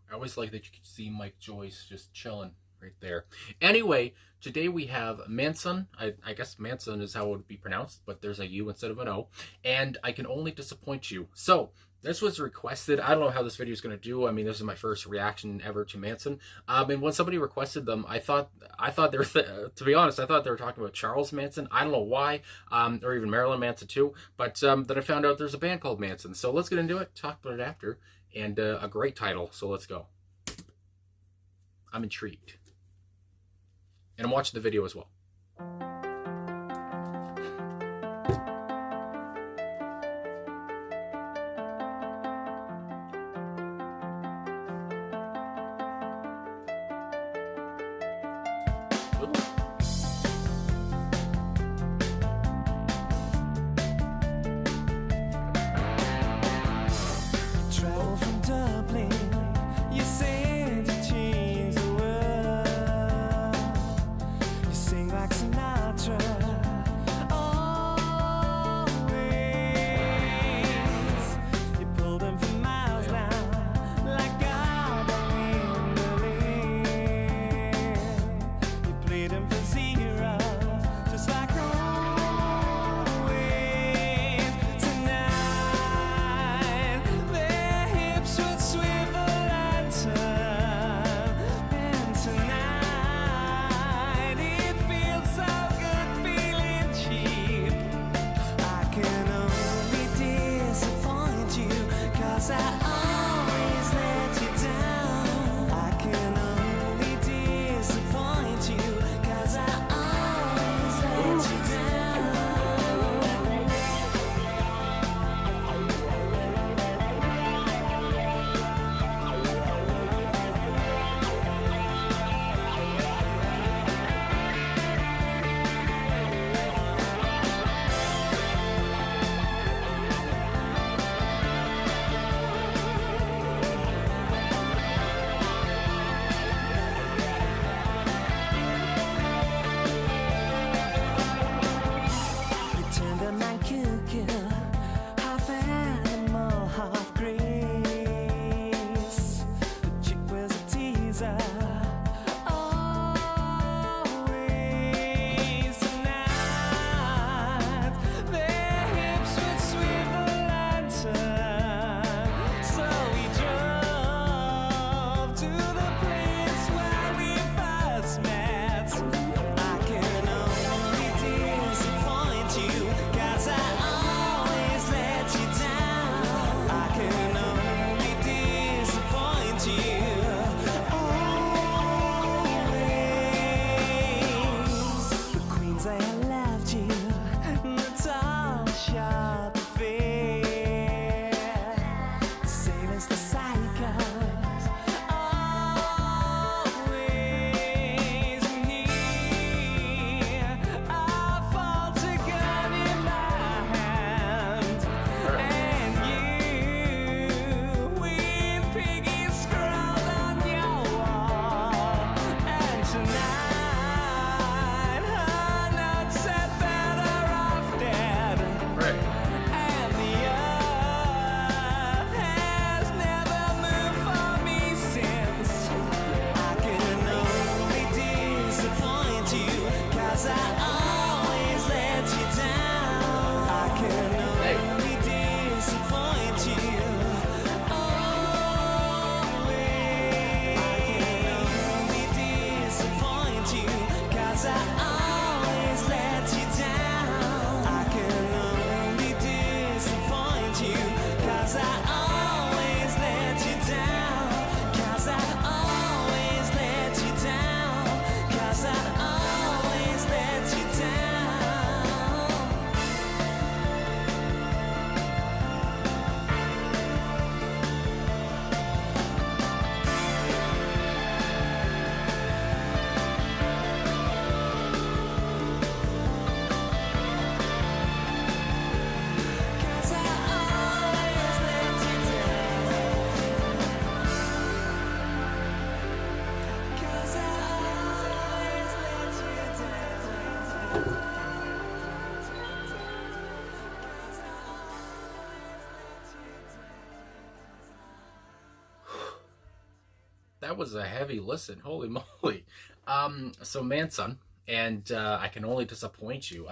I always like that you can see Mike Joyce just chilling right there. Anyway, today we have Mansun. I guess Manson is how it would be pronounced, but there's a U instead of an O. And I can only disappoint you. So, this was requested. I don't know how this video is going to do. I mean, this is my first reaction ever to Manson. And when somebody requested them, I thought they were, to be honest, I thought they were talking about Charles Manson. I don't know why, or even Marilyn Manson too. But then I found out there's a band called Manson. So let's get into it, talk about it after. And a great title, so let's go. I'm intrigued. And I'm watching the video as well. That was a heavy listen. Holy moly. So Manson, and I can only disappoint you.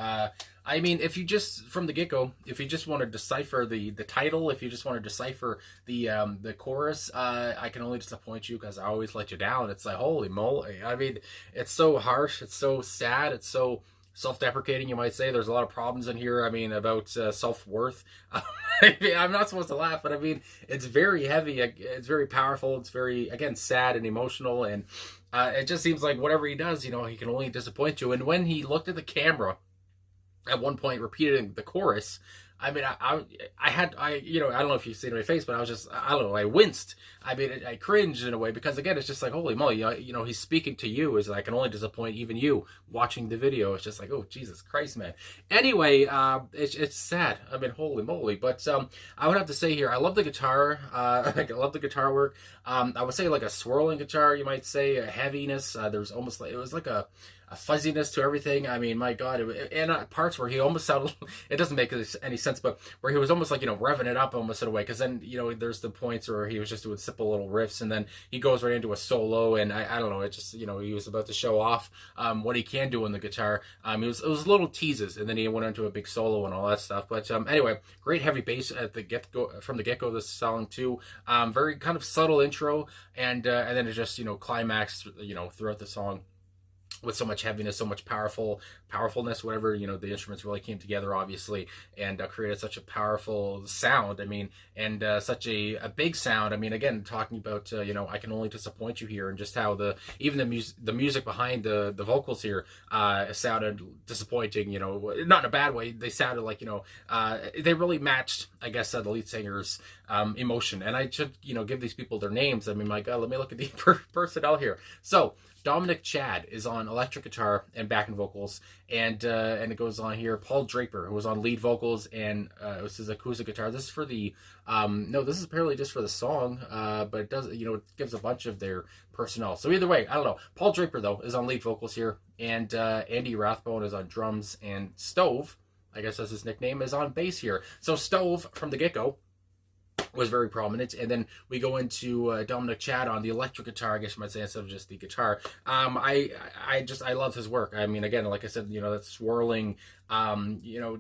I mean, if you just from the get go, if you just want to decipher the title, if you just want to decipher the chorus, I can only disappoint you because I always let you down. It's like holy moly. I mean, it's so harsh. It's so sad. It's so self-deprecating, you might say. There's a lot of problems in here. I mean, about self-worth. I mean, I'm not supposed to laugh, but I mean, it's very heavy. It's very powerful. It's very, again, sad and emotional. And it just seems like whatever he does, he can only disappoint you. And when he looked at the camera at one point, repeating the chorus, I mean, I don't know if you've seen my face, but I was just, I don't know, I winced. I mean, I cringed in a way because, again, it's just like, holy moly, he's speaking to you. Is I can only disappoint even you watching the video. It's just like, oh, Jesus Christ, man. Anyway, it's sad. I mean, holy moly. But I would have to say here, I love the guitar. I love the guitar work. I would say like a swirling guitar, you might say, a heaviness. There's almost like, it was like a fuzziness to everything. I mean, my God, and parts where he almost sounded, it doesn't make any sense, but where he was almost like, revving it up almost in a way, because then, there's the points where he was just doing simple little riffs, and then he goes right into a solo, and I don't know, it just, he was about to show off what he can do on the guitar. It was little teases, and then he went into a big solo and all that stuff, but anyway, great heavy bass at the from the get-go this song too. Very kind of subtle intro, and then it just, climax, throughout the song, with so much heaviness, so much powerfulness, whatever, the instruments really came together, obviously, and created such a powerful sound. I mean, and such a big sound. I mean, again, talking about, I can only disappoint you here, and just how even the music behind the vocals here sounded disappointing, not in a bad way. They sounded like, they really matched, I guess, the lead singer's emotion. And I should, give these people their names. I mean, my God, let me look at the personnel here. So, Dominic Chad is on electric guitar and backing vocals, and it goes on here. Paul Draper, who was on lead vocals, and this is acoustic guitar. This is for the no, this is apparently just for the song, but it does, it gives a bunch of their personnel. So either way, I don't know. Paul Draper though is on lead vocals here, and Andy Rathbone is on drums, and Stove, I guess that's his nickname, is on bass here. So Stove from the get-go was very prominent, and then we go into Dominic Chad on the electric guitar, I guess you might say, instead of just the guitar. I love his work. I mean, again, like I said, that swirling, I don't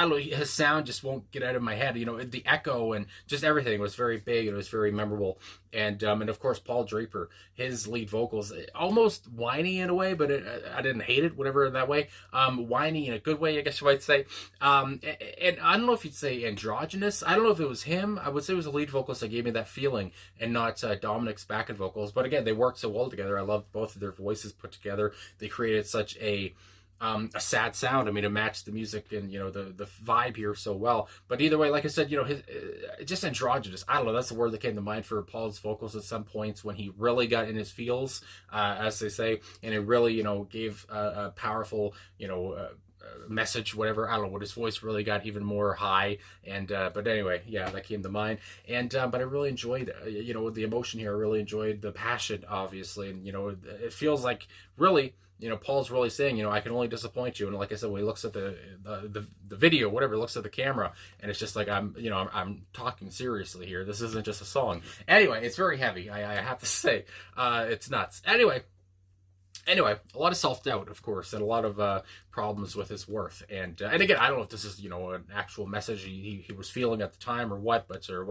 know, his sound just won't get out of my head. The echo and just everything was very big. It was very memorable, and of course Paul Draper, his lead vocals, almost whiny in a way, but I didn't hate it, whatever, in that way. Whiny in a good way, I guess you might say. And I don't know if you'd say androgynous. I don't know if it was him. I would say it was the lead vocalist that gave me that feeling, and not Dominic's backing vocals. But again, they worked so well together. I loved both of their voices put together. They created such a sad sound. I mean, it matched the music and the vibe here so well. But either way, like I said, his just androgynous. I don't know. That's the word that came to mind for Paul's vocals at some points, when he really got in his feels, as they say, and it really gave a powerful message, whatever. I don't know what his voice really got even more high, and but anyway, yeah, that came to mind. And but I really enjoyed the emotion here. I really enjoyed the passion, obviously, and it feels like really Paul's really saying, I can only disappoint you. And like I said, when he looks at the video, whatever, looks at the camera, and it's just like, I'm talking seriously here. This isn't just a song. Anyway, it's very heavy. I have to say, it's nuts. Anyway, a lot of self-doubt, of course, and a lot of problems with his worth. And again, I don't know if this is, an actual message he was feeling at the time or what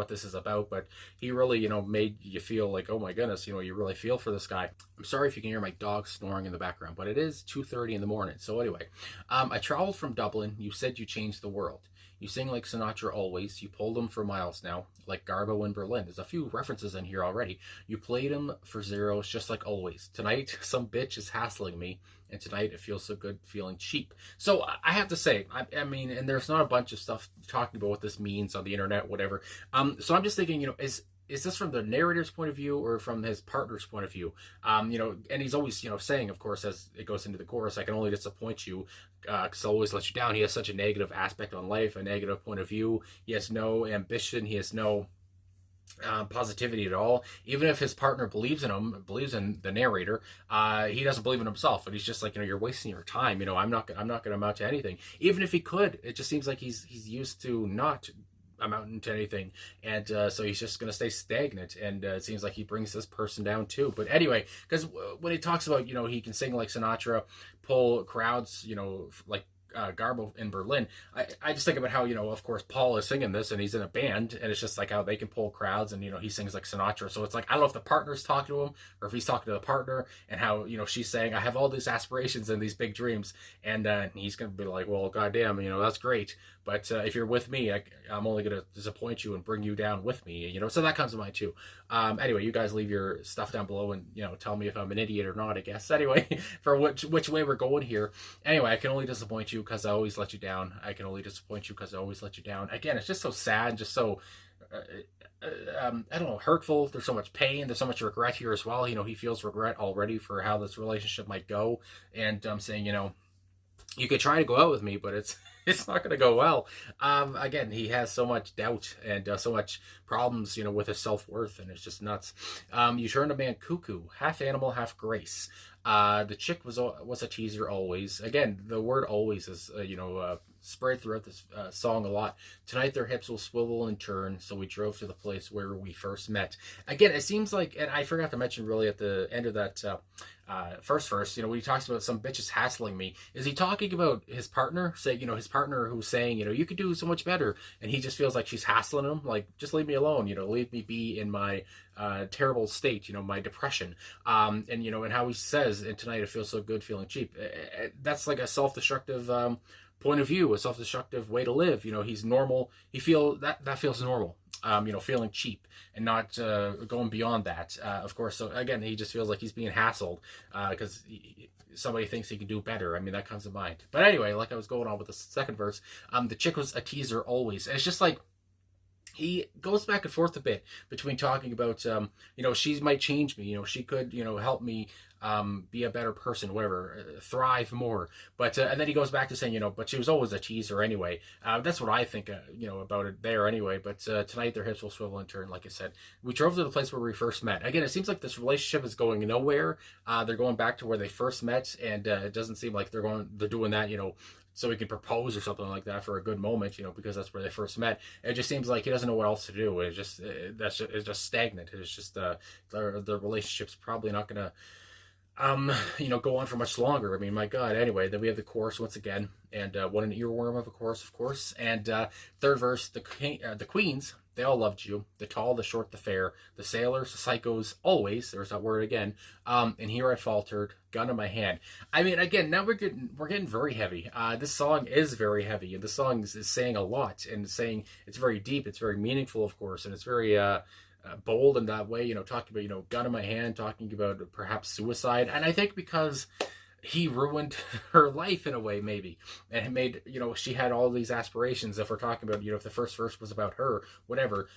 this is about, but he really, made you feel like, oh my goodness, you really feel for this guy. I'm sorry if you can hear my dog snoring in the background, but it is 2:30 in the morning. So anyway, I traveled from Dublin. You said you changed the world. You sing like Sinatra always. You pulled him for miles now, like Garbo in Berlin. There's a few references in here already. You played him for zeros, just like always. Tonight, some bitch is hassling me, and tonight it feels so good feeling cheap. So I have to say, I mean, and there's not a bunch of stuff talking about what this means on the internet, whatever. So I'm just thinking, is this from the narrator's point of view or from his partner's point of view? And he's always, saying, of course, as it goes into the chorus, I can only disappoint you because I'll always let you down. He has such a negative aspect on life, a negative point of view. He has no ambition. He has no positivity at all. Even if his partner believes in him, believes in the narrator, he doesn't believe in himself, and he's just like, you're wasting your time. I'm not going to amount to anything. Even if he could, it just seems like he's used to not amount to anything, and so he's just going to stay stagnant, and it seems like he brings this person down too. But anyway, because when he talks about, he can sing like Sinatra, pull crowds, like Garbo in Berlin, I just think about how, of course, Paul is singing this and he's in a band, and it's just like how they can pull crowds, and, he sings like Sinatra. So it's like, I don't know if the partner's talking to him or if he's talking to the partner, and how, she's saying, I have all these aspirations and these big dreams. And he's going to be like, well, goddamn, that's great. But if you're with me, I'm only going to disappoint you and bring you down with me, so that comes to mind too. Anyway, you guys leave your stuff down below and, tell me if I'm an idiot or not, I guess. Anyway, for which way we're going here. Anyway, I can only disappoint you because I always let you down. I can only disappoint you because I always let you down. Again, it's just so sad and just so, I don't know, hurtful. There's so much pain. There's so much regret here as well. He feels regret already for how this relationship might go. And I'm saying, you could try to go out with me, but it's not going to go well. Again, he has so much doubt and so much problems, with his self-worth, and it's just nuts. You turned a man cuckoo, half animal, half grace. The chick was a teaser always. Again, the word always is, spread throughout this song a lot. Tonight their hips will swivel and turn, so we drove to the place where we first met. Again, it seems like, and I forgot to mention really at the end of that first verse, when he talks about some bitches hassling me, is he talking about his partner? Say, his partner who's saying, you could do so much better, and he just feels like she's hassling him, like, just leave me alone, leave me be in my terrible state, my depression. And how he says, and tonight it feels so good feeling cheap. That's like a self-destructive point of view, a self-destructive way to live. He's normal. He that feels normal. Feeling cheap and not going beyond that. Of course, so again, he just feels like he's being hassled because somebody thinks he can do better. I mean, that comes to mind. But anyway, like I was going on with the second verse, the chick was a teaser always. And it's just like, he goes back and forth a bit between talking about, she might change me, she could, help me be a better person, whatever, thrive more. But, and then he goes back to saying, but she was always a teaser anyway. That's what I think, about it there anyway. But tonight their hips will swivel and turn, like I said. We drove to the place where we first met. Again, it seems like this relationship is going nowhere. They're going back to where they first met, and it doesn't seem like they're doing that, so he can propose or something like that for a good moment, because that's where they first met. It just seems like he doesn't know what else to do. It's just stagnant. It's just the relationship's probably not gonna go on for much longer. I mean, my God. Anyway, then we have the chorus once again, and what an earworm of a chorus, of course. And third verse, the queens, they all loved you. The tall, the short, the fair, the sailors, the psychos, always. There's that word again. And here I faltered, gun in my hand. I mean, again, now we're getting very heavy. This song is very heavy, and the song is saying a lot, and saying it's very deep. It's very meaningful, of course, and it's very bold in that way. Talking about gun in my hand, talking about perhaps suicide, and I think because he ruined her life in a way, maybe, and it made, she had all these aspirations. If we're talking about, if the first verse was about her, whatever,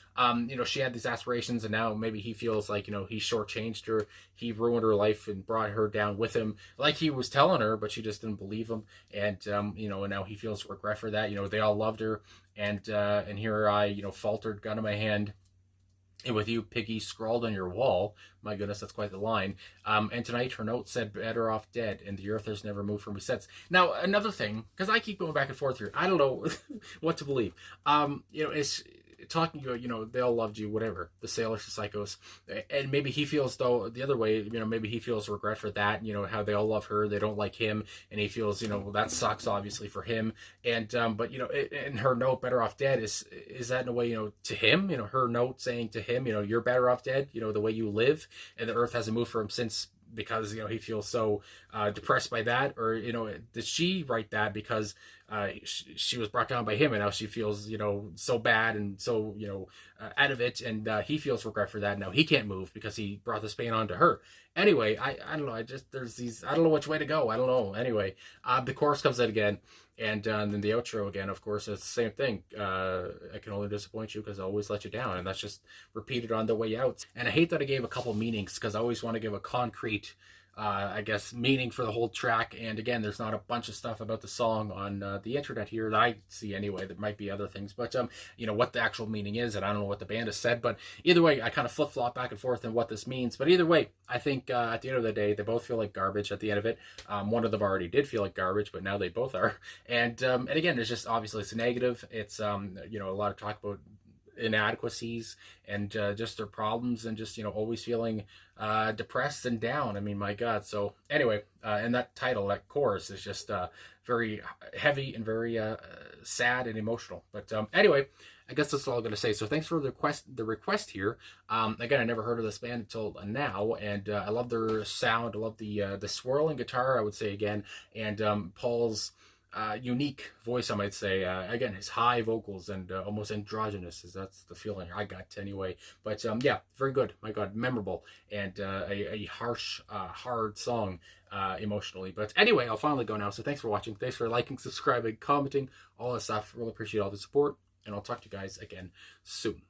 she had these aspirations, and now maybe he feels like, he shortchanged her, he ruined her life and brought her down with him, like he was telling her, but she just didn't believe him. And, and now he feels regret for that. They all loved her, and here I, faltered, gun in my hand. And with you, piggy, scrawled on your wall. My goodness, that's quite the line. And tonight her note said, better off dead, and the earth has never moved from me since. Now, another thing, because I keep going back and forth here, I don't know what to believe. It's talking about, they all loved you, whatever, the sailors, the psychos, and maybe he feels, though, the other way, maybe he feels regret for that, how they all love her, they don't like him, and he feels, well, that sucks, obviously, for him. And but in her note, better off dead, is that in a way, to him, her note saying to him, you're better off dead, the way you live, and the earth hasn't moved for him since, because he feels so depressed by that? Or did she write that because she was brought down by him, and now she feels so bad and so out of it, and he feels regret for that. Now he can't move because he brought this pain onto her. Anyway, I don't know, there's these, I don't know which way to go, I don't know. Anyway, the chorus comes in again, and then the outro again, of course, it's the same thing. I can only disappoint you because I always let you down, and that's just repeated on the way out. And I hate that I gave a couple meanings, because I always want to give a concrete I guess, meaning for the whole track. And again, there's not a bunch of stuff about the song on the internet here that I see anyway. There might be other things, but you know, what the actual meaning is, and I don't know what the band has said. But either way, I kind of flip-flop back and forth on what this means. But either way, I think at the end of the day, they both feel like garbage at the end of it. One of them already did feel like garbage, but now they both are. And again, it's just, obviously it's negative. It's you know, a lot of talk about inadequacies and just their problems, and just always feeling depressed and down. I mean, my God. So anyway, and that title, that chorus, is just very heavy and very sad and emotional. But anyway, I guess that's all I'm gonna say. So thanks for the request here. Again, I never heard of this band until now, and I love their sound. I love the swirling guitar, I would say again, and Paul's unique voice, I might say. Again, his high vocals and almost androgynous, is that's the feeling I got anyway. But yeah, very good. My God, memorable, and a harsh, hard song emotionally. But anyway, I'll finally go now. So thanks for watching. Thanks for liking, subscribing, commenting, all that stuff. Really appreciate all the support, and I'll talk to you guys again soon.